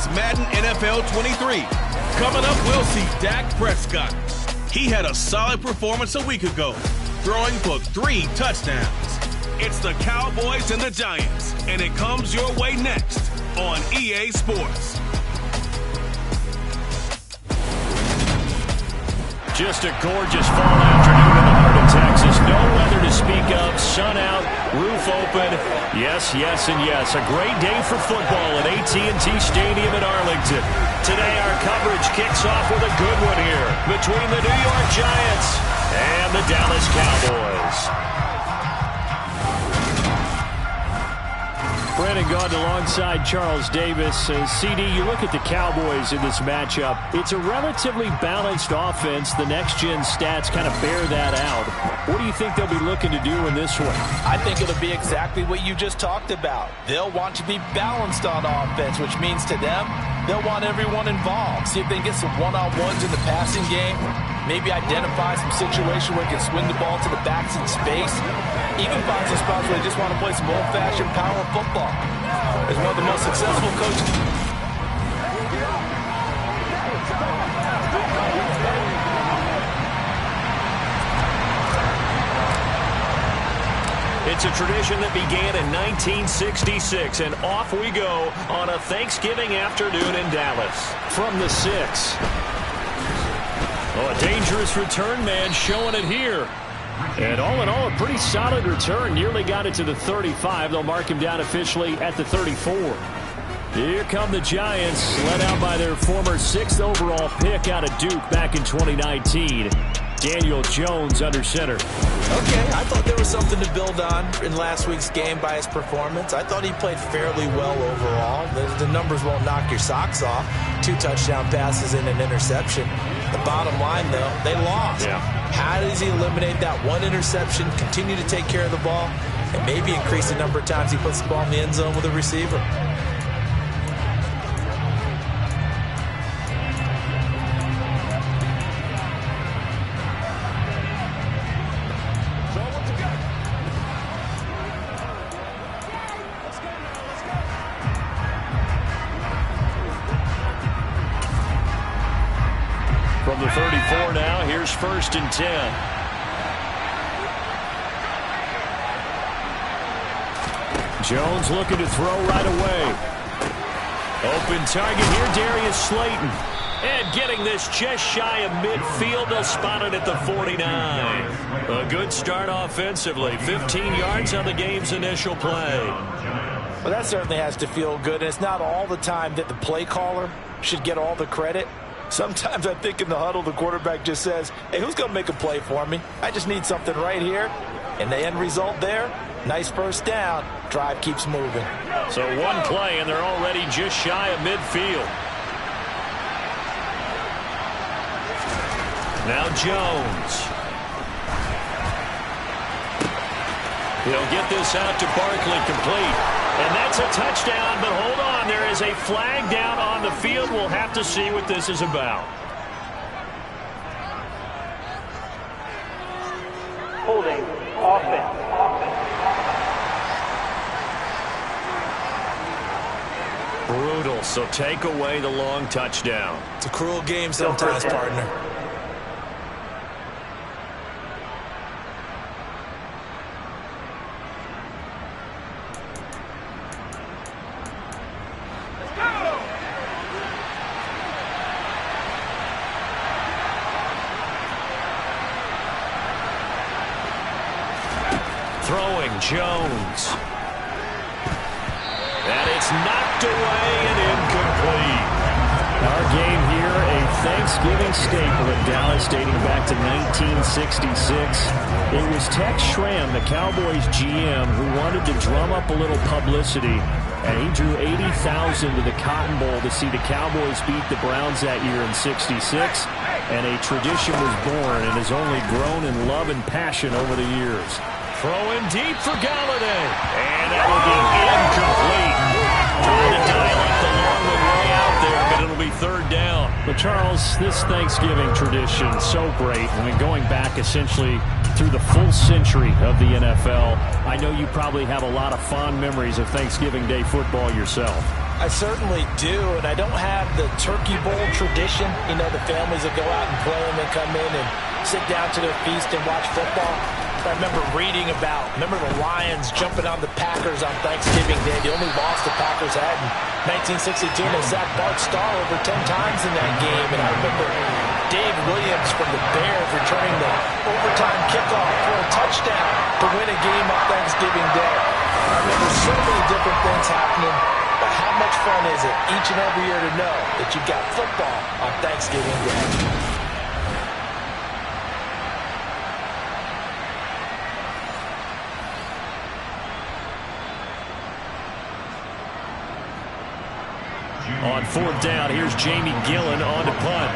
It's Madden NFL 23. Coming up, we'll see Dak Prescott. He had a solid performance a week ago, throwing for 3 touchdowns. It's the Cowboys and the Giants, and it comes your way next on EA Sports. Just a gorgeous fall afternoon in the heart of Texas. No weather to speak of. Sun out, roof open. Yes, yes, and yes. A great day for football at AT&T Stadium in Arlington. Today our coverage kicks off with a good one here between the New York Giants and the Dallas Cowboys. Brandon Gaud alongside Charles Davis. CD, you look at the Cowboys in this matchup. It's a relatively balanced offense. The next-gen stats kind of bear that out. What do you think they'll be looking to do in this one? I think it'll be exactly what you just talked about. They'll want to be balanced on offense, which means to them, they'll want everyone involved. See if they can get some one-on-ones in the passing game. Maybe identify some situation where they can swing the ball to the backs in space. Even find some spots where they just want to play some old-fashioned power football. As one of the most successful coaches. It's a tradition that began in 1966, and off we go on a Thanksgiving afternoon in Dallas. From the 6. Oh, a dangerous return man showing it here. And all in all, a pretty solid return. Nearly got it to the 35. They'll mark him down officially at the 34. Here come the Giants, led out by their former 6th overall pick out of Duke back in 2019. Daniel Jones under center. Okay, I thought there was something to build on in last week's game by his performance. I thought he played fairly well overall. The numbers won't knock your socks off. 2 touchdown passes and an interception. The bottom line, though, they lost. Yeah. How does he eliminate that one interception, continue to take care of the ball, and maybe increase the number of times he puts the ball in the end zone with a receiver? From the 34 now, here's 1st and 10. Jones looking to throw right away. Open target here, Darius Slayton. And getting this just shy of midfield, they'll spot it at the 49. A good start offensively. 15 yards on the game's initial play. Well, that certainly has to feel good. And it's not all the time that the play caller should get all the credit. Sometimes I think in the huddle, the quarterback just says, hey, who's going to make a play for me? I just need something right here. And the end result there, nice first down. Drive keeps moving. So one play, and they're already just shy of midfield. Now Jones. He'll get this out to Barkley complete. And that's a touchdown, but hold on. There is a flag down on the field. We'll have to see what this is about. Holding offense. Brutal, so take away the long touchdown. It's a cruel game sometimes, partner. Throwing Jones. And it's knocked away and incomplete. Our game here, a Thanksgiving staple in Dallas dating back to 1966. It was Tex Schramm, the Cowboys GM, who wanted to drum up a little publicity. And he drew 80,000 to the Cotton Bowl to see the Cowboys beat the Browns that year in 66. And a tradition was born and has only grown in love and passion over the years. Throwing deep for Galladay. And that will be incomplete. Trying to dial up the long one way out there, but it'll be 3rd down. But Charles, this Thanksgiving tradition, so great. I mean, going back essentially through the full century of the NFL, I know you probably have a lot of fond memories of Thanksgiving Day football yourself. I certainly do, and I don't have the Turkey Bowl tradition. You know, the families that go out and play and then come in and sit down to their feast and watch football. I remember reading remember the Lions jumping on the Packers on Thanksgiving Day. The only loss the Packers had in 1962. They sacked Bart Starr over 10 times in that game. And I remember Dave Williams from the Bears returning the overtime kickoff for a touchdown to win a game on Thanksgiving Day. I remember so many different things happening. But how much fun is it each and every year to know that you've got football on Thanksgiving Day? On fourth down, here's Jamie Gillen on to punt.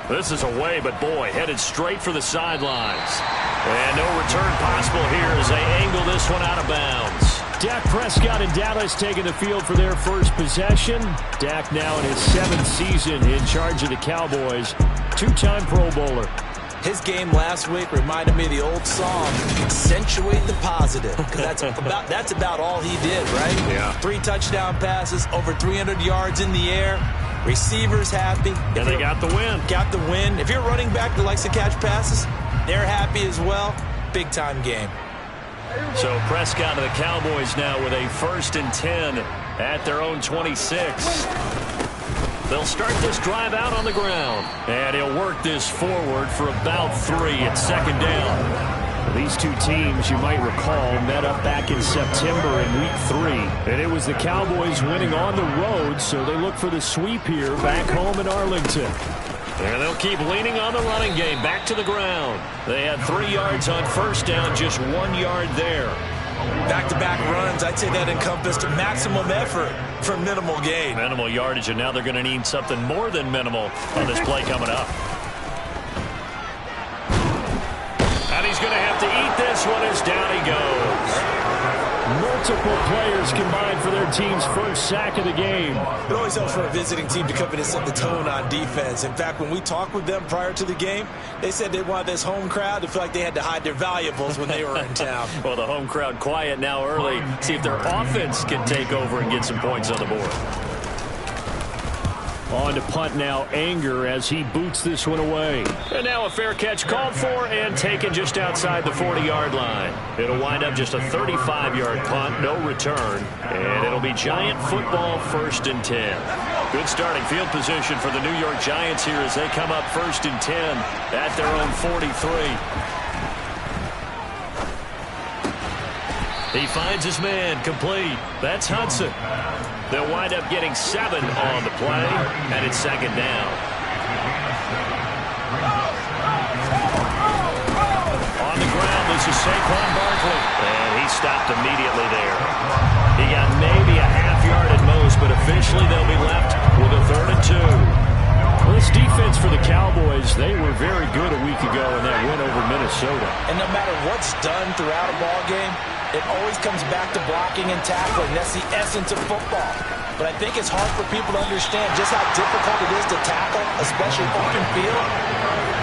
This is away, but boy, headed straight for the sidelines. And no return possible here as they angle this one out of bounds. Dak Prescott and Dallas taking the field for their first possession. Dak now in his 7th season in charge of the Cowboys. Two-time Pro Bowler. His game last week reminded me of the old song, accentuate the positive, because that's about all he did, right? Yeah. 3 touchdown passes, over 300 yards in the air, receivers happy. And they got the win. Got the win. If you're a running back that likes to catch passes, they're happy as well. Big-time game. So Prescott and the Cowboys now with a 1st and 10 at their own 26. They'll start this drive out on the ground. And he'll work this forward for about 3 at 2nd down. These two teams, you might recall, met up back in September in Week 3. And it was the Cowboys winning on the road, so they look for the sweep here back home in Arlington. And they'll keep leaning on the running game back to the ground. They had 3 yards on 1st down, just 1 yard there. Back-to-back runs, I'd say that encompassed maximum effort for minimal gain. Minimal yardage, and now they're going to need something more than minimal on this play coming up. And he's going to have to eat this one as down he goes. Multiple players combined for their team's first sack of the game. It always helps for a visiting team to come in and set the tone on defense. In fact, when we talked with them prior to the game, they said they wanted this home crowd to feel like they had to hide their valuables when they were in town. Well, the home crowd quiet now early. See if their offense can take over and get some points on the board. On to punt now, Anger as he boots this one away. And now a fair catch called for and taken just outside the 40-yard line. It'll wind up just a 35-yard punt, no return. And it'll be Giant football 1st and 10. Good starting field position for the New York Giants here as they come up 1st and 10 at their own 43. He finds his man, complete. That's Hudson. They'll wind up getting 7 on the play, and it's 2nd down. On the ground, this is Saquon Barkley, and he stopped immediately there. He got maybe a half yard at most, but officially they'll be left with a 3rd and 2. Well, this defense for the Cowboys, they were very good a week ago in that win over Minnesota. And no matter what's done throughout a ball game, it always comes back to blocking and tackling. That's the essence of football. But I think it's hard for people to understand just how difficult it is to tackle, especially open field.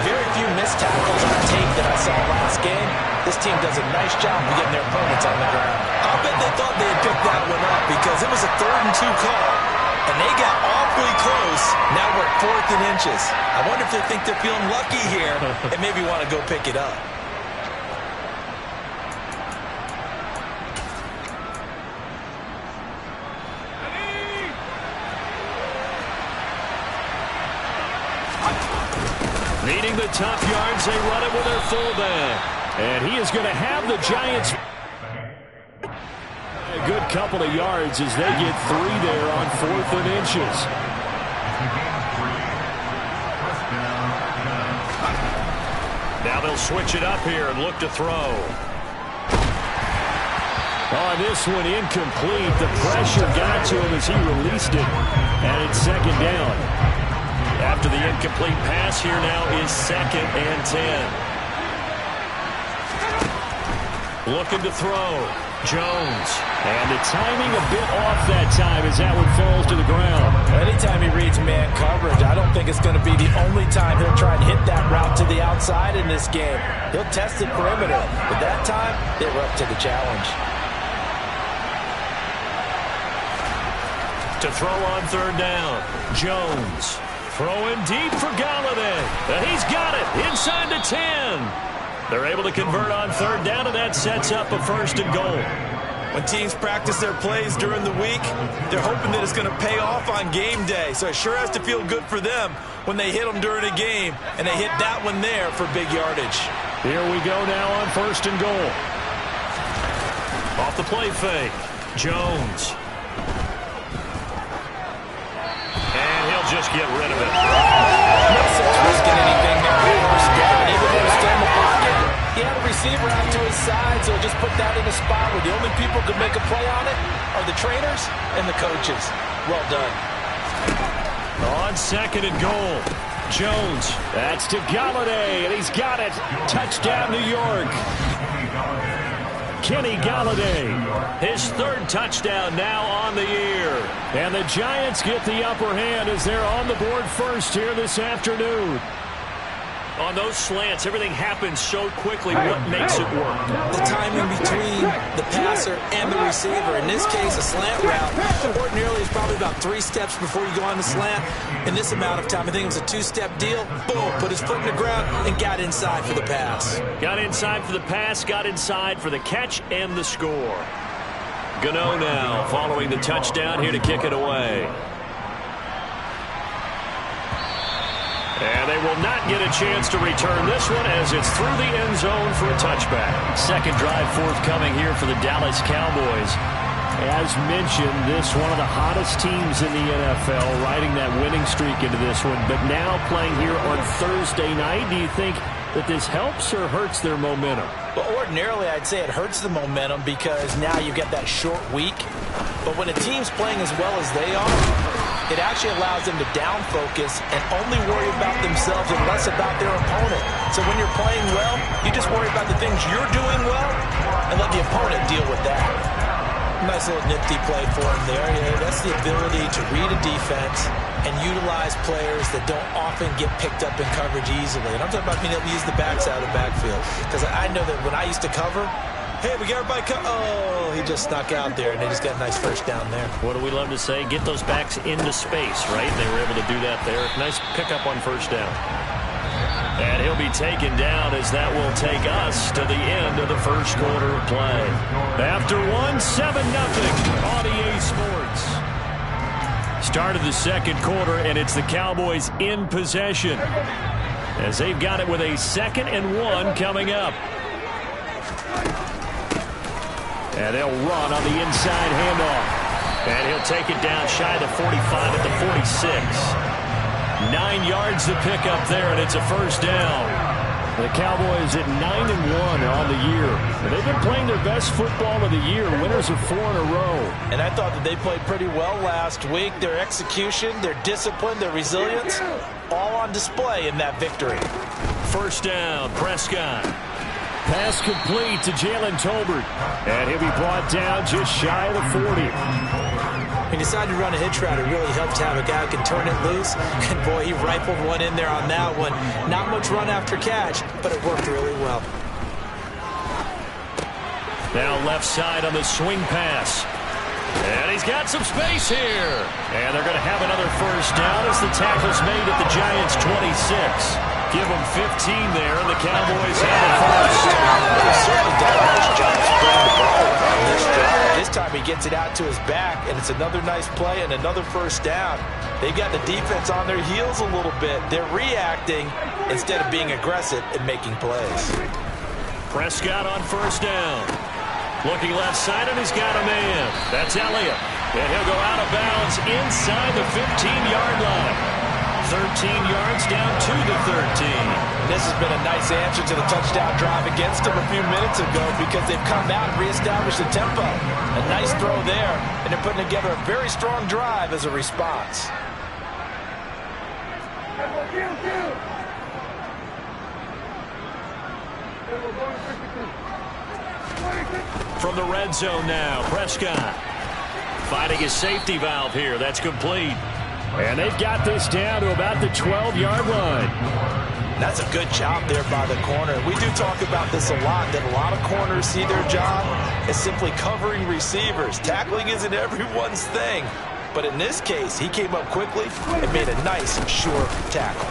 Very few missed tackles on tape that I saw last game. This team does a nice job of getting their opponents on the ground. I'll bet they thought they had picked that one up because it was a 3rd and 2 call, and they got awfully close. Now we're at 4th and inches. I wonder if they think they're feeling lucky here and maybe want to go pick it up. Needing the tough yards, they run it with their fullback. And he is going to have the Giants a good couple of yards as they get 3 there on 4th and inches. Now they'll switch it up here and look to throw. On this one, incomplete. The pressure got to him as he released it. And it's 2nd down. After the incomplete pass, here now is 2nd and 10. Looking to throw. Jones. And the timing a bit off that time as that one falls to the ground. Anytime he reads man coverage, I don't think it's going to be the only time he'll try and hit that route to the outside in this game. He'll test the perimeter, but that time they were up to the challenge. To throw on third down. Jones throwing deep for Galladay. And he's got it inside the 10. They're able to convert on third down, and that sets up a 1st and goal. When teams practice their plays during the week, they're hoping that it's going to pay off on game day. So it sure has to feel good for them when they hit them during a game, and they hit that one there for big yardage. Here we go now on 1st and goal. Off the play fake. Jones. And he'll just get rid of it. No sense risking anything there on first down. Even though he's still in the pocket, he had a receiver out to his side, so just put that in a spot where the only people who could make a play on it are the trainers and the coaches. Well done. On 2nd and goal. Jones. That's to Galladay, and he's got it. Touchdown, New York. Kenny Galladay, his 3rd touchdown now on the year. And the Giants get the upper hand as they're on the board first here this afternoon. On those slants, everything happens so quickly. What makes it work? The timing between the passer and the receiver. In this case, a slant route ordinarily is probably about 3 steps before you go on the slant. In this amount of time, I think it was a 2-step deal. Boom, put his foot in the ground and got inside for the pass. Got inside for the pass, got inside for the catch and the score. Gano now following the touchdown here to kick it away. And they will not get a chance to return this one as it's through the end zone for a touchback. 2nd drive forthcoming here for the Dallas Cowboys. As mentioned, this one of the hottest teams in the NFL, riding that winning streak into this one, but now playing here on Thursday night. Do you think that this helps or hurts their momentum? Well, ordinarily, I'd say it hurts the momentum because now you get that short week. But when a team's playing as well as they are, it actually allows them to down focus and only worry about themselves and less about their opponent. So when you're playing well, you just worry about the things you're doing well and let the opponent deal with that. Nice little nifty play for him there. Yeah, that's the ability to read a defense and utilize players that don't often get picked up in coverage easily. And I'm talking about being able to use the backs out of the backfield. Because I know that when I used to cover, hey, we got everybody oh, he just snuck out there, and they just got a nice 1st down there. What do we love to say? Get those backs into space, right? They were able to do that there. Nice pickup on 1st down. And he'll be taken down as that will take us to the end of the 1st quarter of play. After 7-0 on EA Sports. Start of the 2nd quarter, and it's the Cowboys in possession as they've got it with a 2nd and 1 coming up. And they'll run on the inside handoff. And he'll take it down shy of the 45 at the 46. 9 yards to pick up there, and it's a 1st down. The Cowboys at 9-1 on the year. And they've been playing their best football of the year, winners of 4 in a row. And I thought that they played pretty well last week. Their execution, their discipline, their resilience, all on display in that victory. 1st down, Prescott. Pass complete to Jalen Tolbert. And he'll be brought down just shy of the 40. He decided to run a hitch route. It really helped to have a guy who can turn it loose. And, boy, he rifled one in there on that one. Not much run after catch, but it worked really well. Now left side on the swing pass. And he's got some space here. And they're going to have another 1st down as the tackle's made at the Giants' 26. Give them 15 there, and the Cowboys have a 1st. He certainly did a nice job spreading the ball on this drive. This time he gets it out to his back, and it's another nice play and another 1st down. They've got the defense on their heels a little bit. They're reacting instead of being aggressive and making plays. Prescott on 1st down. Looking left side, and he's got a man. That's Elliott. And he'll go out of bounds inside the 15-yard line. 13 yards down to the 13. This has been a nice answer to the touchdown drive against them a few minutes ago because they've come out and reestablished the tempo. A nice throw there, and they're putting together a very strong drive as a response. From the red zone now, Prescott finding his safety valve here. That's complete. And they've got this down to about the 12-yard line. That's a good job there by the corner. We do talk about this a lot, that a lot of corners see their job as simply covering receivers. Tackling isn't everyone's thing. But in this case, he came up quickly and made a nice, sure tackle.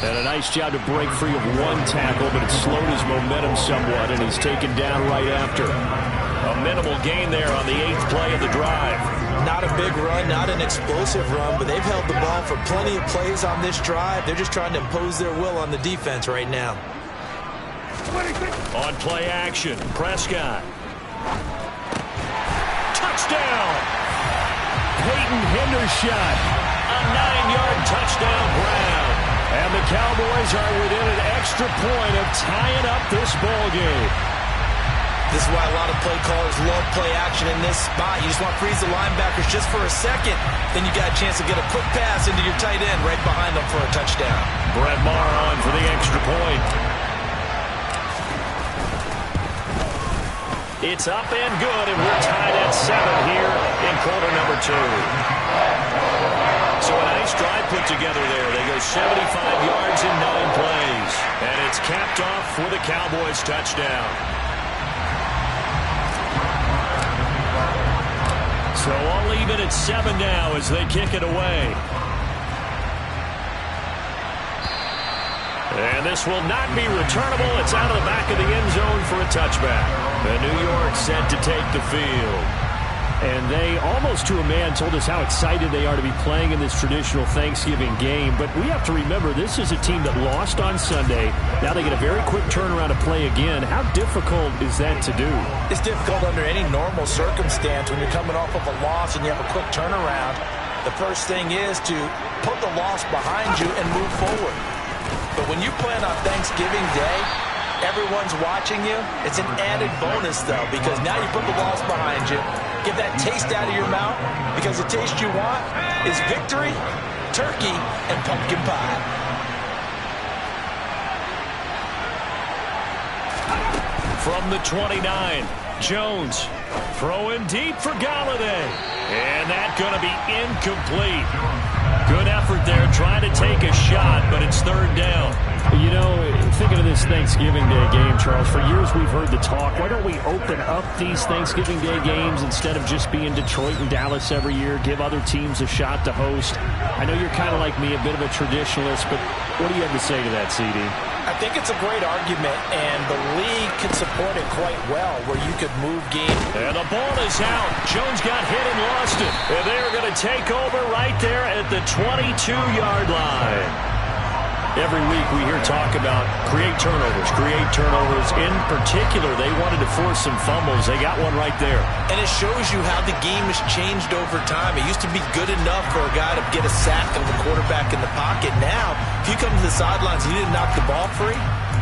And a nice job to break free of one tackle, but it slowed his momentum somewhat, and he's taken down right after. A minimal gain there on the 8th play of the drive. Not a big run, not an explosive run, but they've held the ball for plenty of plays on this drive. They're just trying to impose their will on the defense right now. On play action, Prescott. Touchdown! Peyton Hendershot. A 9-yard touchdown ground. And the Cowboys are within an extra point of tying up this ball game. This is why a lot of play callers love play action in this spot. You just want to freeze the linebackers just for a second. Then you got a chance to get a quick pass into your tight end right behind them for a touchdown. Brett Maher on for the extra point. It's up and good, and we're tied at 7 here in quarter number 2. So a nice drive put together there. They go 75 yards in 9 plays. And it's capped off with a Cowboys touchdown. So all even at 7 now as they kick it away. And this will not be returnable. It's out of the back of the end zone for a touchback. The New York set to take the field. And they, almost to a man, told us how excited they are to be playing in this traditional Thanksgiving game. But we have to remember, this is a team that lost on Sunday. Now they get a very quick turnaround to play again. How difficult is that to do? It's difficult under any normal circumstance when you're coming off of a loss and you have a quick turnaround. The first thing is to put the loss behind you and move forward. But when you play on Thanksgiving Day, everyone's watching you. It's an added bonus, though, because now you put the loss behind you. Get that taste out of your mouth, because the taste you want is victory, turkey, and pumpkin pie. From the 29, Jones throwing deep for Galladay. And that's going to be incomplete. Good effort there trying to take a shot, but it's 3rd down. You know, thinking of this Thanksgiving Day game, Charles, for years we've heard the talk, why don't we open up these Thanksgiving Day games instead of just being Detroit and Dallas every year, give other teams a shot to host? I know you're kind of like me, a bit of a traditionalist, but what do you have to say to that, CD? I think it's a great argument, and the league can support it quite well, where you could move games. And the ball is out. Jones got hit and lost it. And they're going to take over right there at the 22-yard line. Every week we hear talk about create turnovers. In particular, they wanted to force some fumbles. They got one right there. And it shows you how the game has changed over time. It used to be good enough for a guy to get a sack of the quarterback in the pocket. Now, if you come to the sidelines and you didn't knock the ball free,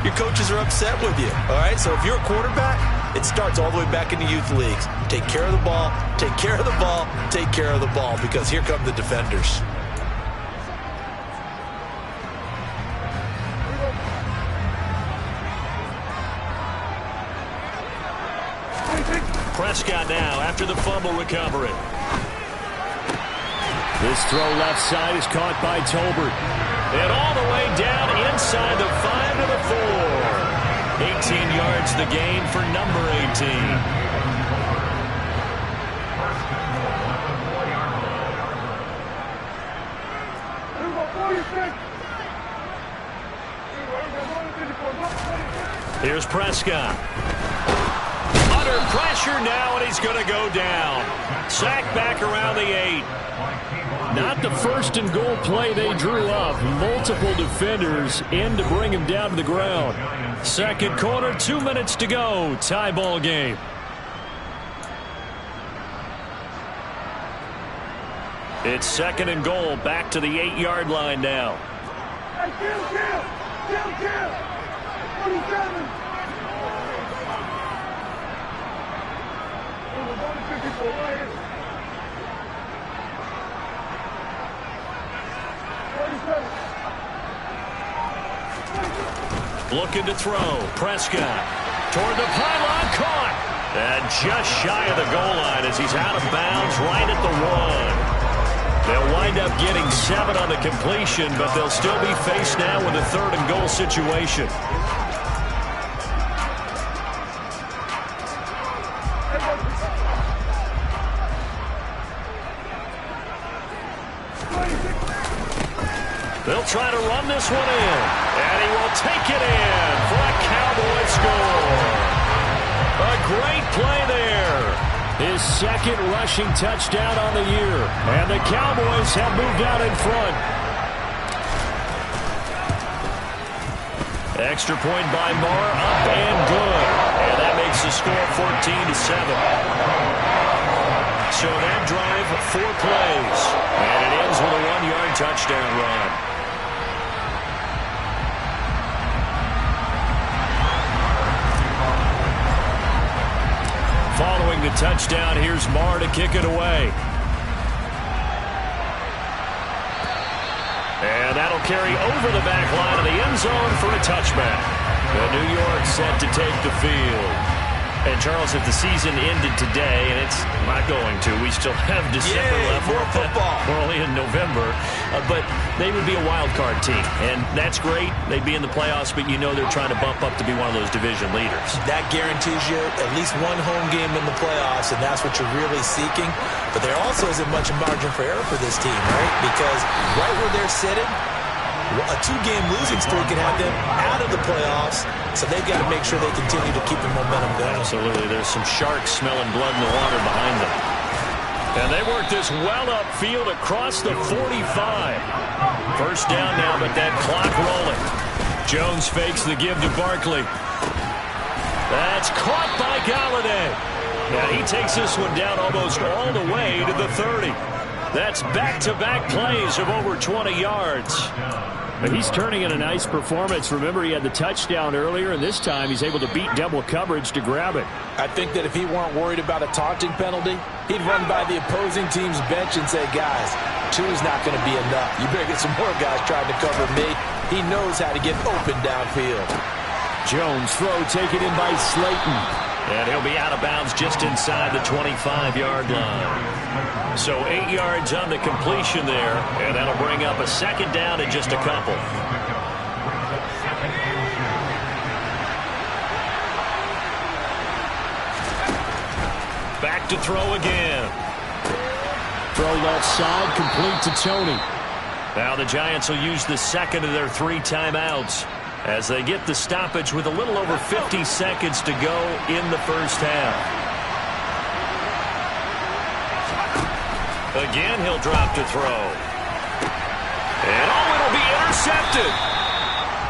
your coaches are upset with you. All right, so if you're a quarterback, it starts all the way back in the youth leagues. Take care of the ball, take care of the ball, take care of the ball, because here come the defenders. Prescott now after the fumble recovery. This throw left side is caught by Tolbert. And all the way down inside the 5 to the 4. 18 yards the gain for number 18. Here's Prescott. Under pressure now, and he's going to go down. Sacked back around the 8. Not the first and goal play they drew up. Multiple defenders in to bring him down to the ground. Second quarter, 2 minutes to go. Tie ball game. It's 2nd and goal, back to the 8-yard line now. Looking to throw. Prescott toward the pylon, caught. And just shy of the goal line as he's out of bounds right at the 1. They'll wind up getting 7 on the completion, but they'll still be faced now with a 3rd and goal situation. They'll try to run this one in. And he will take it in for a Cowboy score. A great play there. His second rushing touchdown on the year. And the Cowboys have moved out in front. Extra point by Marr, up and good. And that makes the score 14-7. So that drive, 4 plays. And it ends with a 1-yard touchdown run. Following the touchdown, here's Marr to kick it away. And that'll carry over the back line of the end zone for a touchback. The New York set to take the field. And, Charles, if the season ended today, and it's not going to, we still have December left. More football. We're only in November. But they would be a wild card team. And that's great. They'd be in the playoffs, but you know they're trying to bump up to be one of those division leaders. That guarantees you at least one home game in the playoffs, and that's what you're really seeking. But there also isn't much margin for error for this team, right? Because right where they're sitting, a 2-game losing streak can have them out of the playoffs, so they've got to make sure they continue to keep the momentum going. Absolutely. There's some sharks smelling blood in the water behind them. And they work this well upfield across the 45. First down now, but that clock rolling. Jones fakes the give to Barkley. That's caught by Galladay. Now he takes this one down almost all the way to the 30. That's back-to-back plays of over 20 yards. But he's turning in a nice performance. Remember, he had the touchdown earlier, and this time he's able to beat double coverage to grab it. I think that if he weren't worried about a taunting penalty, he'd run by the opposing team's bench and say, guys, 2 is not going to be enough. You better get some more guys trying to cover me. He knows how to get open downfield. Jones throw taken in by Slayton. And he'll be out of bounds just inside the 25-yard line. So 8 yards on the completion there, and that'll bring up a second down in just a couple. Back to throw again. Throw left side, complete to Tony. Now the Giants will use the second of their 3 timeouts as they get the stoppage with a little over 50 seconds to go in the first half. Again, he'll drop to throw. And it'll be intercepted.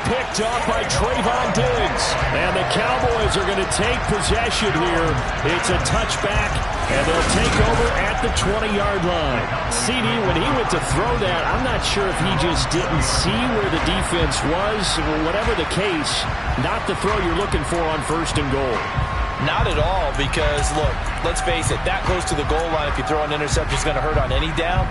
Picked off by Trayvon Diggs. And the Cowboys are going to take possession here. It's a touchback, and they'll take over at the 20-yard line. CD, when he went to throw that, I'm not sure if he just didn't see where the defense was. Whatever the case, not the throw you're looking for on 1st and goal. Not at all, because, look, let's face it, that goes to the goal line. If you throw an interception, it's going to hurt on any down.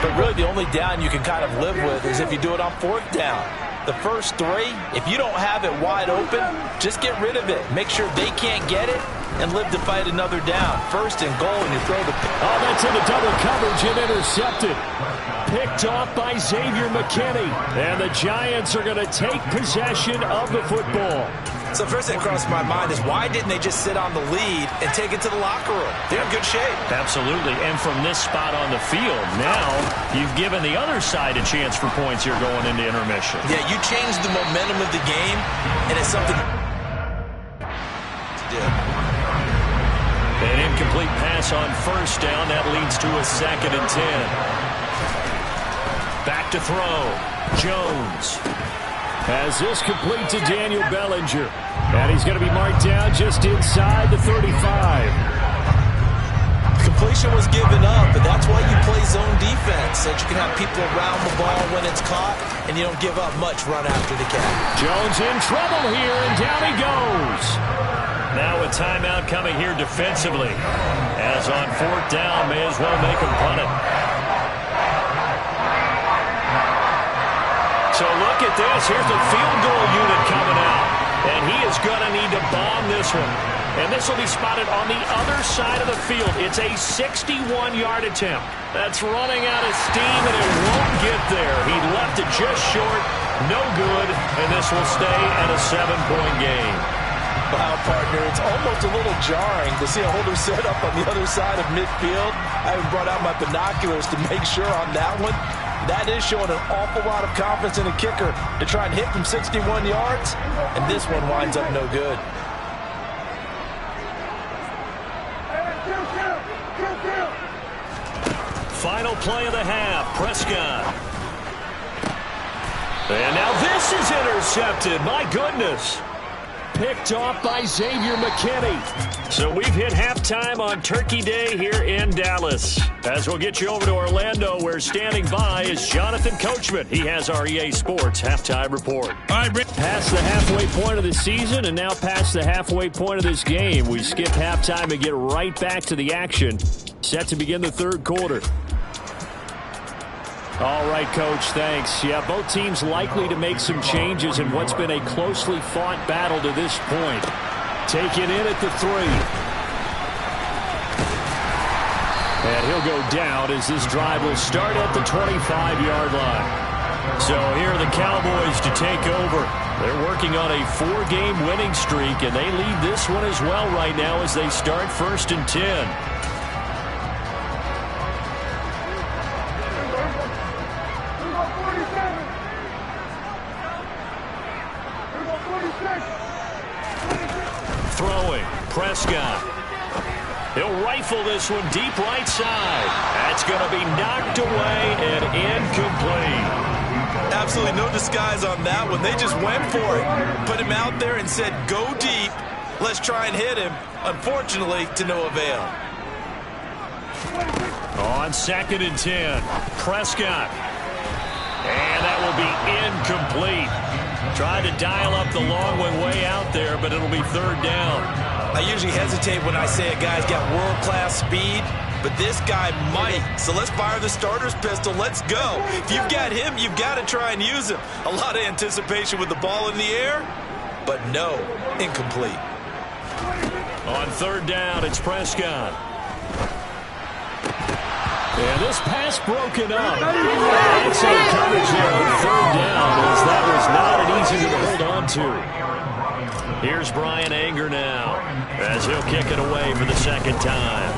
But really, the only down you can kind of live with is if you do it on 4th down. The first 3, if you don't have it wide open, just get rid of it. Make sure they can't get it and live to fight another down. 1st and goal, and you throw the... Oh, that's into double coverage and intercepted. Picked off by Xavier McKinney. And the Giants are going to take possession of the football. So first thing across my mind is, why didn't they just sit on the lead and take it to the locker room? They're in good shape. Absolutely. And from this spot on the field, now you've given the other side a chance for points here going into intermission. Yeah, you changed the momentum of the game, and it's something to do. An incomplete pass on 1st down. That leads to a 2nd and 10. Back to throw. Jones has this complete to Daniel Bellinger. And he's going to be marked down just inside the 35. Completion was given up, but that's why you play zone defense, so that you can have people around the ball when it's caught, and you don't give up much run after the catch. Jones in trouble here, and down he goes. Now a timeout coming here defensively. As on 4th down, may as well make him punt it. So look at this. Here's the field goal unit coming out. And he is going to need to bomb this one. And this will be spotted on the other side of the field. It's a 61-yard attempt. That's running out of steam, and it won't get there. He left it just short. No good. And this will stay at a 7-point game. Wow, partner, it's almost a little jarring to see a holder set up on the other side of midfield. I haven't brought out my binoculars to make sure on that one. That is showing an awful lot of confidence in a kicker to try and hit from 61 yards, and this one winds up no good. Final play of the half, Prescott. And now this is intercepted. My goodness. Picked off by Xavier McKinney. So we've hit halftime on Turkey Day here in Dallas. As we'll get you over to Orlando, where standing by is Jonathan Coachman. He has our EA Sports halftime report. All right, Rick. Past the halfway point of the season and now past the halfway point of this game. We skip halftime and get right back to the action. Set to begin the third quarter. All right, Coach, thanks. Yeah, both teams likely to make some changes in what's been a closely fought battle to this point. Taken in at the 3. And he'll go down as this drive will start at the 25-yard line. So here are the Cowboys to take over. They're working on a 4-game winning streak, and they lead this one as well right now as they start 1st and 10. Throwing, Prescott. He'll rifle this one deep right side. That's going to be knocked away and incomplete. Absolutely no disguise on that one. They just went for it. Put him out there and said, go deep. Let's try and hit him. Unfortunately, to no avail. On 2nd and 10, Prescott. And that will be incomplete. Tried to dial up the long one way out there, but it'll be 3rd down. I usually hesitate when I say a guy's got world-class speed, but this guy might. So let's fire the starter's pistol. Let's go. If you've got him, you've got to try and use him. A lot of anticipation with the ball in the air, but no, incomplete. On 3rd down, it's Prescott. And this pass broken up. Excellent coverage there on 3rd down, as that was not an easy one to hold on to. Here's Brian Anger now, as he'll kick it away for the 2nd time.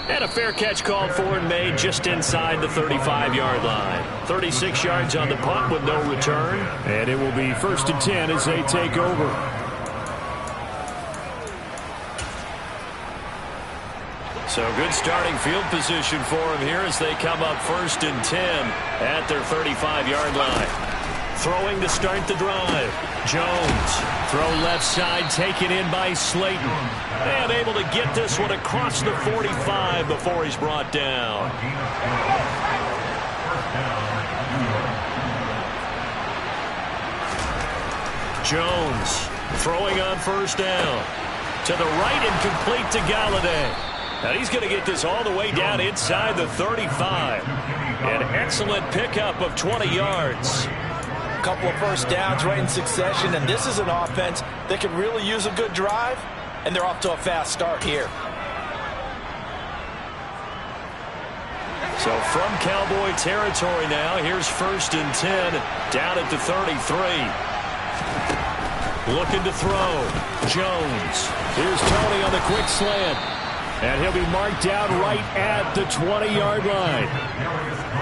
And a fair catch called for and made just inside the 35-yard line. 36 yards on the punt with no return. And it will be 1st and 10 as they take over. So good starting field position for him here as they come up 1st and 10 at their 35-yard line. Throwing to start the drive. Jones. Throw left side, taken in by Slayton. And able to get this one across the 45 before he's brought down. Jones throwing on 1st down. To the right and complete to Galladay. Now he's going to get this all the way down inside the 35. An excellent pickup of 20 yards. A couple of 1st downs right in succession, and this is an offense that can really use a good drive, and they're off to a fast start here. So from Cowboy territory now, here's 1st and 10 down at the 33. Looking to throw. Jones. Here's Tony on the quick slant. And he'll be marked down right at the 20-yard line.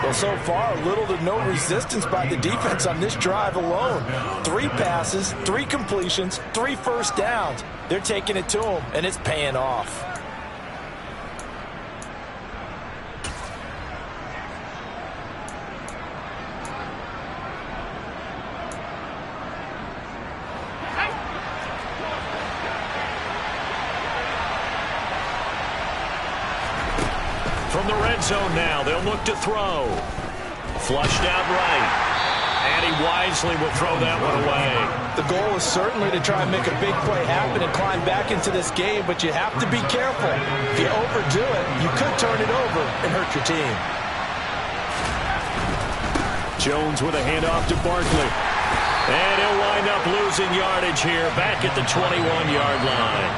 Well, so far, little to no resistance by the defense on this drive alone. 3 passes, 3 completions, 3 1st downs. They're taking it to him, and it's paying off. From the red zone now, they'll look to throw. Flushed out right. And he wisely will throw that one away. The goal is certainly to try and make a big play happen and climb back into this game, but you have to be careful. If you overdo it, you could turn it over and hurt your team. Jones with a handoff to Barkley. And he'll wind up losing yardage here back at the 21-yard line.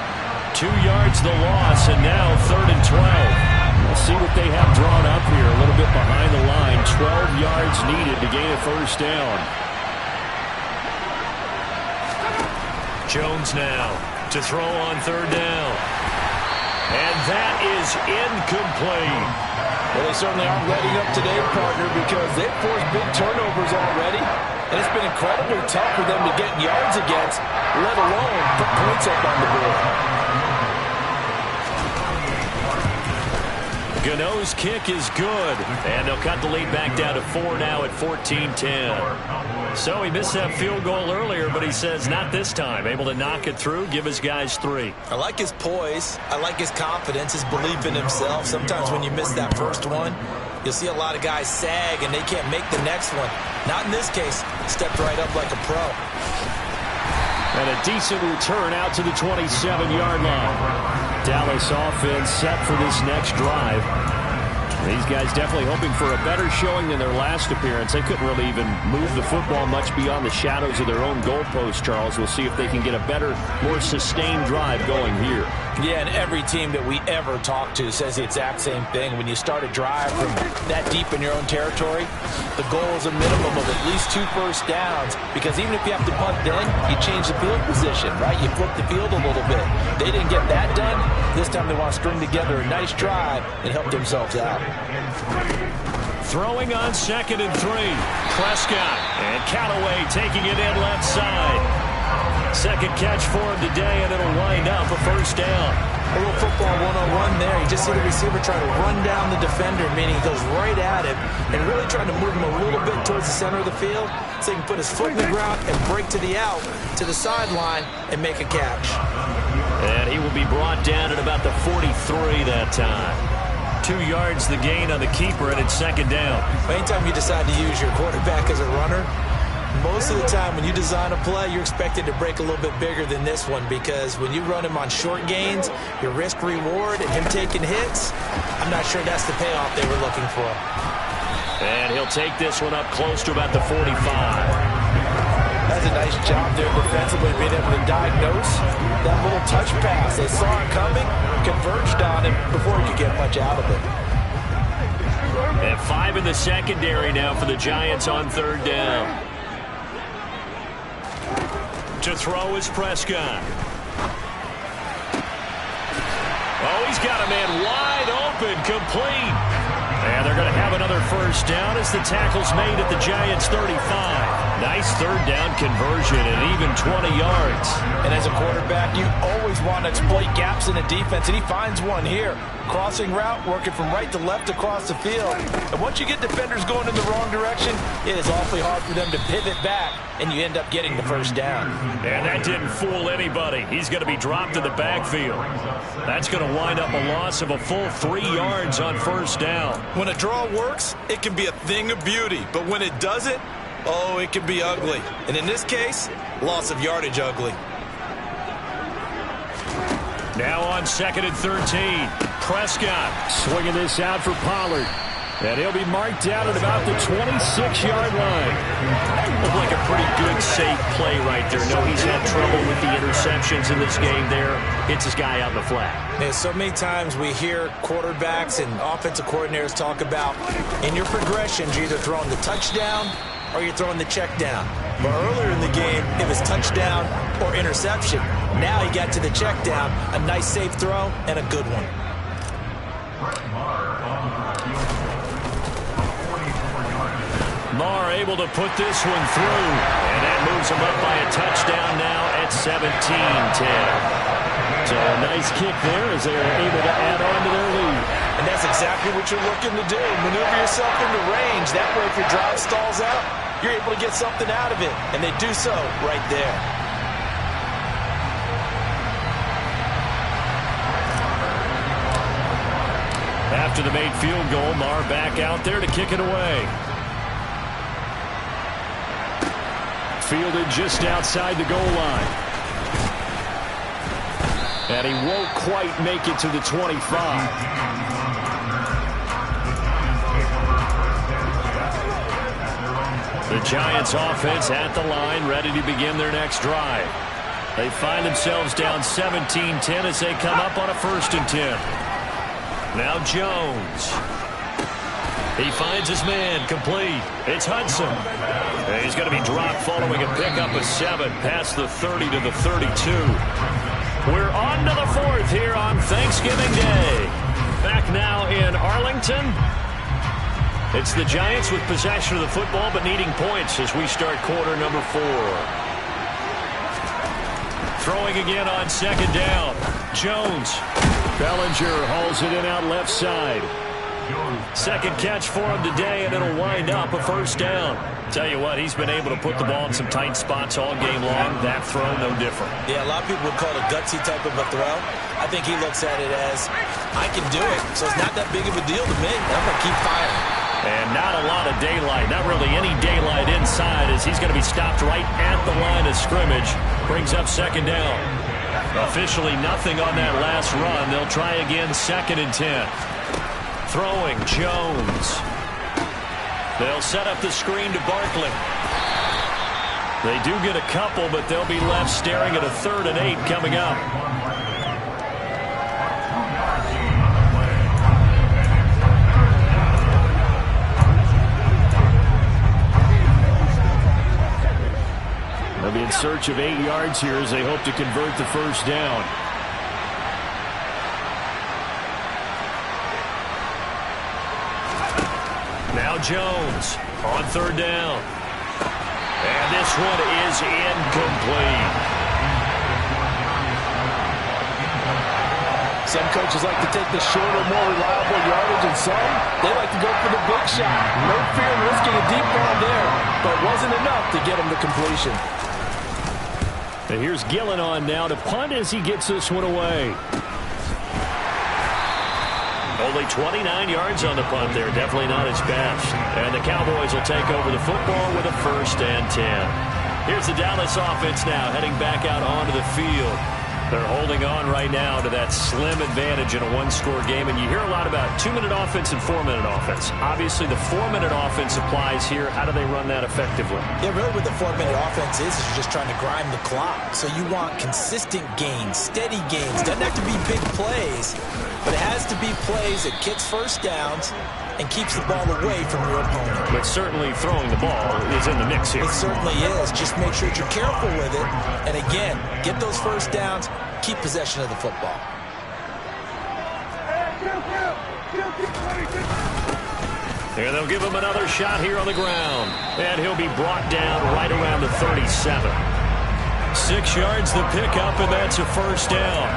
2 yards the loss, and now 3rd and 12. Let's see what they have drawn up here. A little bit behind the line. 12 yards needed to gain a 1st down. Jones now to throw on 3rd down. And that is incomplete. Well, they certainly aren't letting up today, partner, because they've forced big turnovers already. And it's been incredibly tough for them to get yards against, let alone put points up on the board. Gano's kick is good, and they'll cut the lead back down to 4 now at 14-10. So he missed that field goal earlier, but he says not this time. Able to knock it through, give his guys 3. I like his poise. I like his confidence, his belief in himself. Sometimes when you miss that first one, you'll see a lot of guys sag and they can't make the next one. Not in this case. Stepped right up like a pro. And a decent return out to the 27-yard line. Dallas offense set for this next drive. These guys definitely hoping for a better showing than their last appearance. They couldn't really even move the football much beyond the shadows of their own goalpost, Charles. We'll see if they can get a better, more sustained drive going here. Yeah, and every team that we ever talk to says the exact same thing. When you start a drive from that deep in your own territory, the goal is a minimum of at least 2 first downs, because even if you have to punt then, you change the field position, right? You flip the field a little bit. They didn't get that done. This time they want to string together a nice drive and help themselves out. Throwing on 2nd and 3. Prescott and Callaway taking it in left side. Second catch for him today, and it'll wind up a first down. A little football 101 there. You just see the receiver trying to run down the defender, meaning he goes right at him and really trying to move him a little bit towards the center of the field so he can put his foot in the ground and break to the out, to the sideline, and make a catch. And he will be brought down at about the 43 that time. 2 yards the gain on the keeper, and it's 2nd down. Anytime you decide to use your quarterback as a runner, most of the time when you design a play, you're expected to break a little bit bigger than this one, because when you run him on short gains, your risk-reward and him taking hits, I'm not sure that's the payoff they were looking for. And he'll take this one up close to about the 45. That's a nice job there defensively, being able to diagnose that little touch pass. They saw it coming, converged on him before he could get much out of it. And 5 in the secondary now for the Giants on 3rd down. To throw is Prescott. Oh, he's got a man wide open, complete. And they're going to have another first down as the tackle's made at the Giants' 35. Nice 3rd down conversion and even 20 yards. And as a quarterback, you always want to exploit gaps in the defense, and he finds one here. Crossing route, working from right to left across the field. And once you get defenders going in the wrong direction, it is awfully hard for them to pivot back, and you end up getting the first down. And that didn't fool anybody. He's going to be dropped in the backfield. That's going to wind up a loss of a full 3 yards on 1st down. When a draw works, it can be a thing of beauty. But when it doesn't, oh, it can be ugly. And in this case, loss of yardage ugly. Now on 2nd and 13. Prescott Swinging this out for Pollard. And he'll be marked down at about the 26-yard line. looked like a pretty good, safe play right there. No, he's had trouble with the interceptions in this game there. Hits his guy out in the flat. And so many times we hear quarterbacks and offensive coordinators talk about in your progressions, you're either throwing the touchdown or you're throwing the check down. But earlier in the game, it was touchdown or interception. Now he got to the check down, a nice safe throw, and a good one. Marr able to put this one through, and that moves him up by a touchdown now at 17-10. So a nice kick there as they are able to add on to their lead. And that's exactly what you're looking to do. Maneuver yourself into range. That way, if your drive stalls out, you're able to get something out of it. And they do so right there. After the made field goal, Marr back out there to kick it away. Fielded just outside the goal line. And he won't quite make it to the 25. The Giants offense at the line, ready to begin their next drive. They find themselves down 17-10 as they come up on a 1st and 10. Now Jones. He finds his man, complete. It's Hudson. And he's going to be dropped following a pickup of 7 past the 30 to the 32. We're on to the 4th here on Thanksgiving Day. Back now in Arlington. It's the Giants with possession of the football but needing points as we start quarter number 4. Throwing again on second down. Jones. Bellinger hauls it in out left side. Second catch for him today, and it'll wind up a first down. Tell you what, he's been able to put the ball in some tight spots all game long. That throw, no different. Yeah, a lot of people would call it a gutsy type of a throw. I think he looks at it as, I can do it, so it's not that big of a deal to me. I'm going to keep firing. And not a lot of daylight, not really any daylight inside, as he's going to be stopped right at the line of scrimmage. Brings up second down. Officially nothing on that last run. They'll try again, 2nd and 10. Throwing, Jones. They'll set up the screen to Barkley. They do get a couple, but they'll be left staring at a 3rd and 8 coming up. They'll be in search of 8 yards here as they hope to convert the first down. Now Jones on 3rd down. And this one is incomplete. Some coaches like to take the shorter, more reliable yardage, and some, they like to go for the big shot. No fear in risking a deep ball there, but it wasn't enough to get him the completion. And here's Gillen on now to punt as he gets this one away. Only 29 yards on the punt there. Definitely not his best. And the Cowboys will take over the football with a 1st and 10. Here's the Dallas offense now heading back out onto the field. They're holding on right now to that slim advantage in a one-score game. And you hear a lot about 2-minute offense and 4-minute offense. Obviously, the 4-minute offense applies here. How do they run that effectively? Yeah, really what the 4-minute offense is you're just trying to grind the clock. So you want consistent gains, steady gains. Doesn't have to be big plays, but it has to be plays that gets first downs and keeps the ball away from your opponent. But certainly throwing the ball is in the mix here. It certainly is. Just make sure that you're careful with it. And again, get those first downs, keep possession of the football. And they'll give him another shot here on the ground. And he'll be brought down right around the 37. 6 yards the pickup, and that's a first down.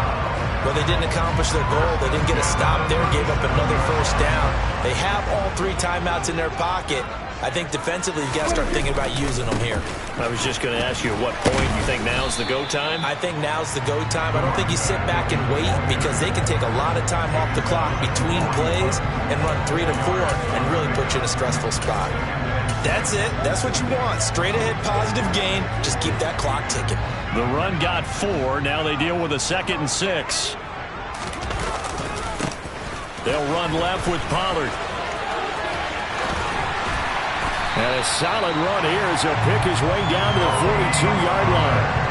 Well, they didn't accomplish their goal. They didn't get a stop there, gave up another first down. They have all 3 timeouts in their pocket. I think defensively you've got to start thinking about using them here. I was just going to ask you at what point you think now's the go time? I think now's the go time. I don't think you sit back and wait because they can take a lot of time off the clock between plays and run 3 to 4 and really put you in a stressful spot. That's it. That's what you want. Straight ahead positive gain. Just keep that clock ticking. The run got 4. Now they deal with a 2nd and 6. They'll run left with Pollard. And a solid run here as he'll pick his way down to the 42-yard line.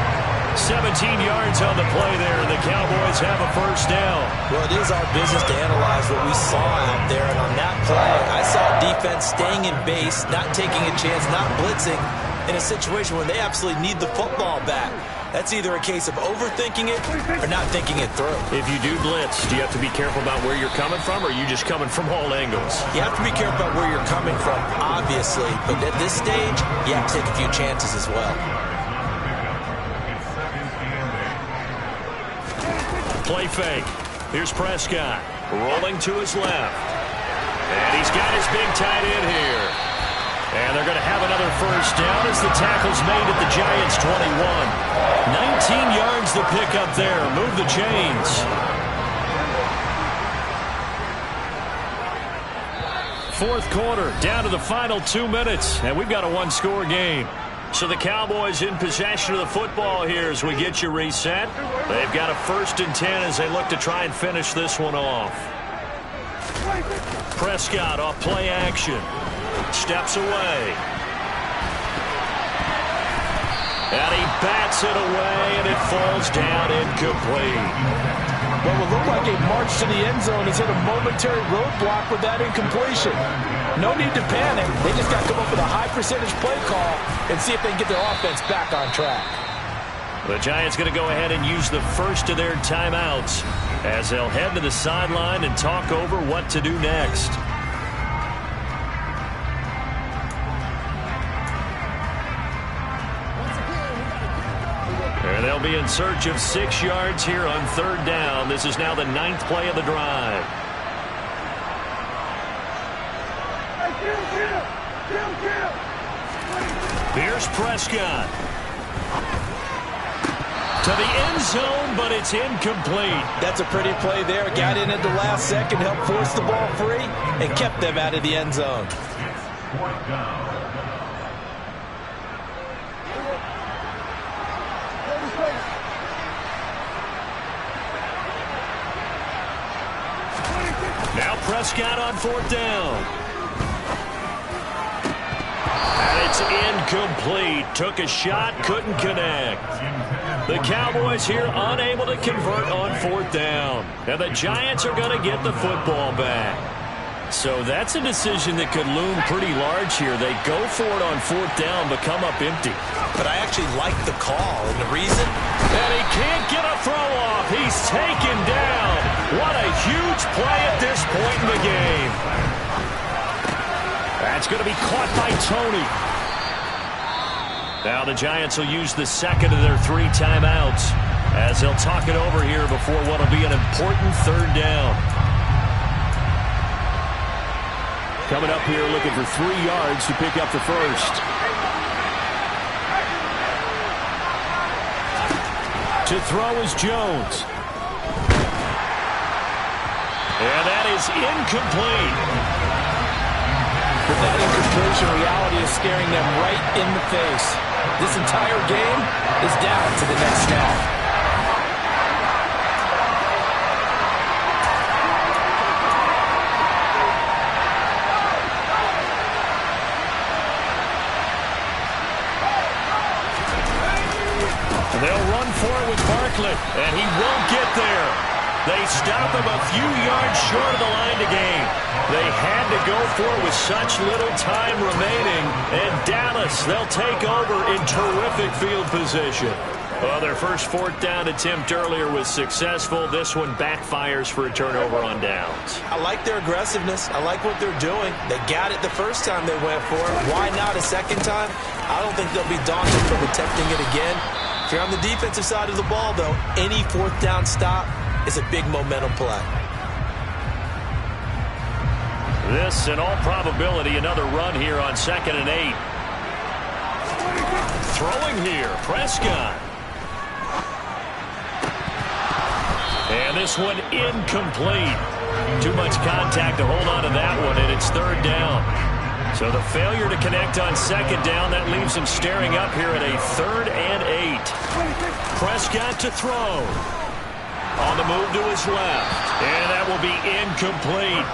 17 yards on the play there, and the Cowboys have a first down. Well, it is our business to analyze what we saw out there, and on that play, I saw defense staying in base, not taking a chance, not blitzing, in a situation where they absolutely need the football back. That's either a case of overthinking it or not thinking it through. If you do blitz, do you have to be careful about where you're coming from, or are you just coming from all angles? You have to be careful about where you're coming from, obviously, but at this stage, you have to take a few chances as well. Play fake. Here's Prescott rolling to his left. And he's got his big tight end here. And they're going to have another first down as the tackle's made at the Giants' 21. 19 yards the pickup there. Move the chains. Fourth quarter, down to the final 2 minutes. And we've got a one-score game. So the Cowboys in possession of the football here as we get you reset. They've got a 1st and 10 as they look to try and finish this one off. Prescott off play action. Steps away. And he bats it away, and it falls down incomplete. What will look like a march to the end zone has hit a momentary roadblock with that incompletion. No need to panic. They just got to come up with a high percentage play call and see if they can get their offense back on track. The Giants going to go ahead and use the first of their timeouts as they'll head to the sideline and talk over what to do next. And they'll be in search of 6 yards here on 3rd down. This is now the 9th play of the drive. Here's Prescott. To the end zone, but it's incomplete. That's a pretty play there. Got in at the last second, helped force the ball free, and kept them out of the end zone. Now Prescott on 4th down. And it's incomplete. Took a shot, couldn't connect. The Cowboys here unable to convert on 4th down. And the Giants are going to get the football back. So that's a decision that could loom pretty large here. They go for it on 4th down, but come up empty. But I actually like the call, and the reason? And he can't get a throw off. He's taken down. What a huge play at this point in the game. That's going to be caught by Tony. Now the Giants will use the second of their 3 timeouts as they'll talk it over here before what will be an important 3rd down. Coming up here looking for 3 yards to pick up the first. To throw is Jones. And that is incomplete. But that incompletion reality is staring them right in the face. This entire game is down to the next snap. They'll run for it with Barkley, and he won't get there. They stop him a few yards short of the line to gain. They had to go for it with such little time remaining. And Dallas, they'll take over in terrific field position. Well, their first 4th down attempt earlier was successful. This one backfires for a turnover on downs. I like their aggressiveness. I like what they're doing. They got it the first time they went for it. Why not a second time? I don't think they'll be daunted from attempting it again. If you're on the defensive side of the ball, though, any 4th down stop is a big momentum play. This, in all probability, another run here on 2nd and 8. Throwing here, Prescott. And this one incomplete. Too much contact to hold on to that one, and it's 3rd down. So the failure to connect on 2nd down, that leaves him staring up here at a 3rd and 8. Prescott to throw. On the move to his left. And that will be incomplete.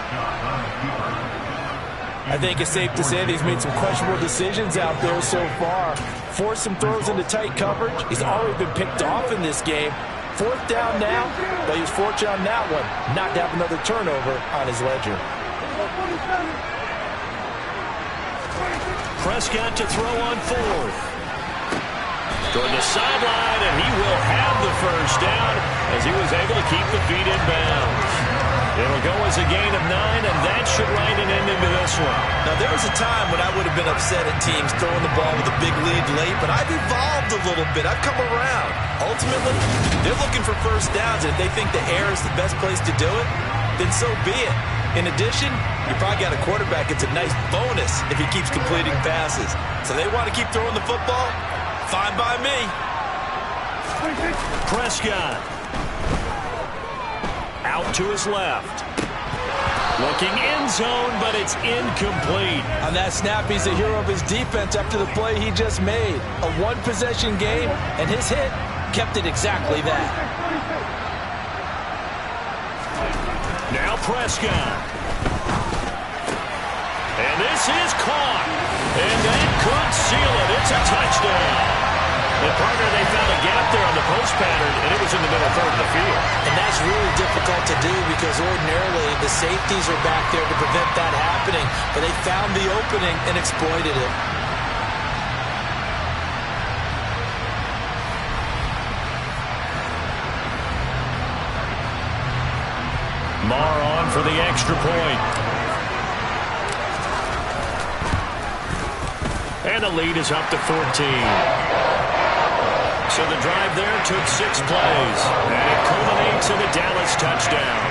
I think it's safe to say that he's made some questionable decisions out there so far. Forced some throws into tight coverage. He's already been picked off in this game. 4th down now, but he was fortunate on that one not to have another turnover on his ledger. Prescott to throw on 4th. Toward the sideline, and he will have the first down as he was able to keep the feet in bounds. It'll go as a gain of 9, and that should write an end into this one. Now, there was a time when I would have been upset at teams throwing the ball with a big lead late, but I've evolved a little bit. I've come around. Ultimately, they're looking for first downs, and if they think the air is the best place to do it, then so be it. In addition, you probably got a quarterback. It's a nice bonus if he keeps completing passes. So they want to keep throwing the football? Fine by me. Prescott. Out to his left. Looking end zone, but it's incomplete. On that snap, he's the hero of his defense after the play he just made. A one-possession game, and his hit kept it exactly that. Now Prescott. And this is caught. And that could seal it. It's a touchdown. And partner, they found a gap there on the post pattern, and it was in the middle third of the field. And that's really difficult to do because ordinarily the safeties are back there to prevent that happening. But they found the opening and exploited it. Lamar on for the extra point. And the lead is up to 14. So the drive there took 6 plays. And it culminates in a Dallas touchdown.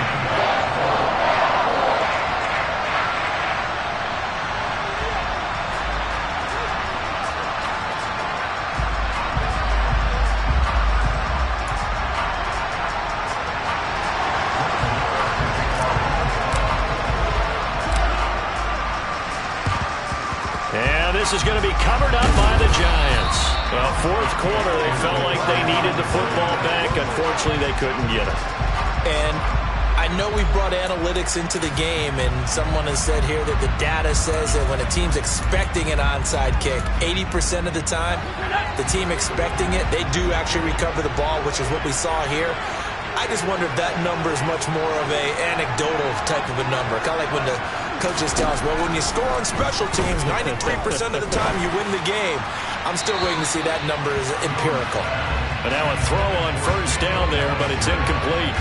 This is going to be covered up by the Giants. Well, fourth quarter, they felt like they needed the football back. Unfortunately, they couldn't get it. And I know we brought analytics into the game, and someone has said here that the data says that when a team's expecting an onside kick, 80% of the time, the team expecting it, they do actually recover the ball, which is what we saw here. I just wonder if that number is much more of a anecdotal type of a number. Kind of like when the coaches tell us, well, when you score on special teams, 93% of the time you win the game. I'm still waiting to see that number is empirical. But now a throw on first down there, but it's incomplete.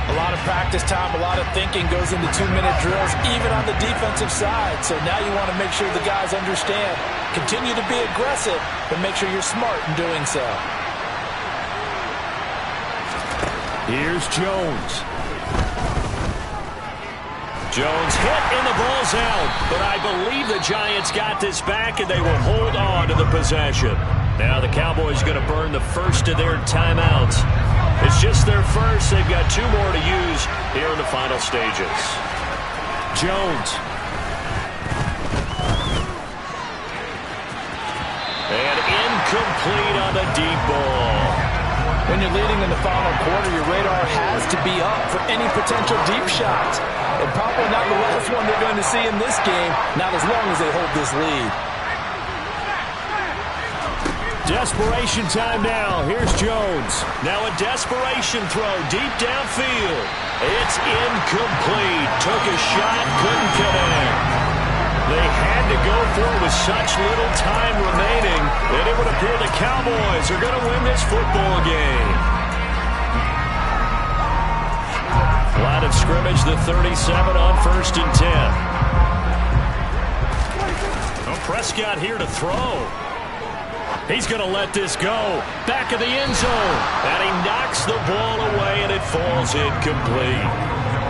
A lot of practice time, a lot of thinking goes into 2-minute drills, even on the defensive side. So now you want to make sure the guys understand. Continue to be aggressive, but make sure you're smart in doing so. Here's Jones. Jones hit and the ball's out. But I believe the Giants got this back and they will hold on to the possession. Now the Cowboys going to burn the first of their timeouts. It's just their first. They've got 2 more to use here in the final stages. Jones. And incomplete on the deep ball. When you're leading in the final quarter, your radar has to be up for any potential deep shots. And probably not the last one they're going to see in this game, not as long as they hold this lead. Desperation time now. Here's Jones. Now a desperation throw deep downfield. It's incomplete. Took a shot, couldn't get in. They had to go for it with such little time remaining that it would appear the Cowboys are going to win this football game. Line of scrimmage, the 37 on 1st and 10. Oh, Prescott here to throw. He's going to let this go. Back of the end zone. And he knocks the ball away, and it falls incomplete.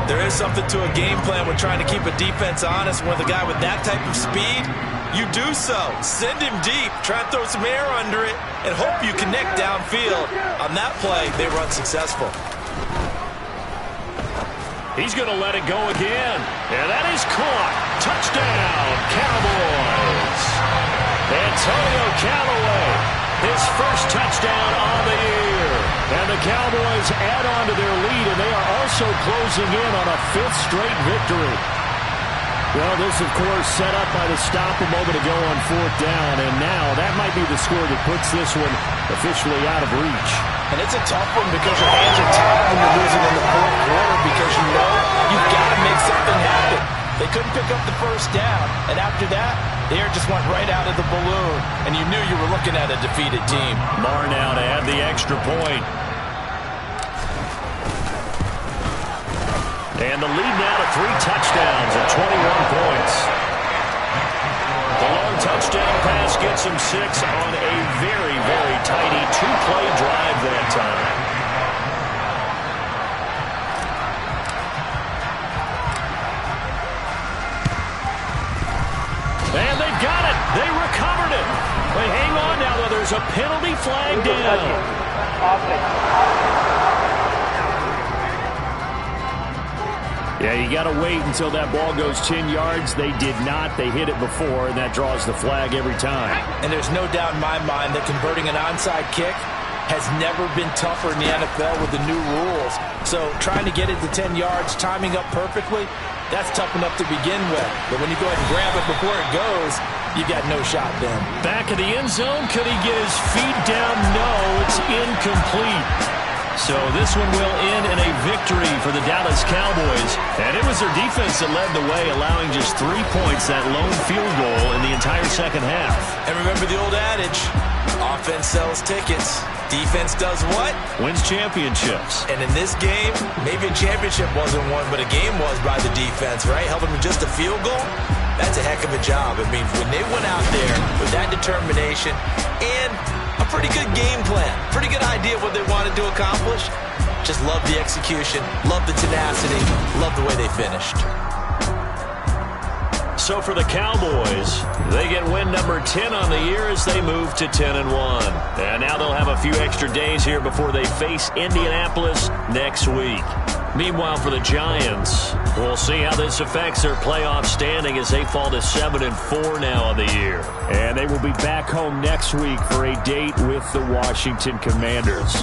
There is something to a game plan with trying to keep a defense honest. With a guy with that type of speed, you do so. Send him deep. Try and throw some air under it and hope you connect downfield. On that play, they were unsuccessful. He's going to let it go again. And that is caught. Touchdown, Cowboys. Antonio Callaway, his first touchdown on the year. And the Cowboys add on to their lead, and they are also closing in on a 5th straight victory. Well, this, of course, set up by the stop a moment ago on 4th down, and now that might be the score that puts this one officially out of reach. And it's a tough one because your hands are tied when you're losing in the 4th quarter because you know you've got to make something happen. They couldn't pick up the first down, and after that, the air just went right out of the balloon, and you knew you were looking at a defeated team. Marr now to add the extra point. And the lead now to 3 touchdowns at 21 points. The long touchdown pass gets him 6 on a very, very tidy 2-play drive that time. And they got it. They recovered it. They hang on now, though. There's a penalty flag down. Yeah, you got to wait until that ball goes 10 yards. They did not. They hit it before, and that draws the flag every time. And there's no doubt in my mind that converting an onside kick has never been tougher in the NFL with the new rules. So trying to get it to 10 yards, timing up perfectly, that's tough enough to begin with. But when you go ahead and grab it before it goes, you got no shot then. Back of the end zone. Could he get his feet down? No, it's incomplete. So this one will end in a victory for the Dallas Cowboys. And it was their defense that led the way, allowing just 3 points, that lone field goal in the entire second half. And remember the old adage, offense sells tickets. Defense does what? Wins championships. And in this game, maybe a championship wasn't won, but a game was by the defense, right? Helping with just a field goal. That's a heck of a job. I mean, when they went out there with that determination and a pretty good game plan, pretty good idea of what they wanted to accomplish, just love the execution, love the tenacity, love the way they finished. So for the Cowboys, they get win number 10 on the year as they move to 10-1. And now they'll have a few extra days here before they face Indianapolis next week. Meanwhile, for the Giants, we'll see how this affects their playoff standing as they fall to 7-4 now on the year. And they will be back home next week for a date with the Washington Commanders.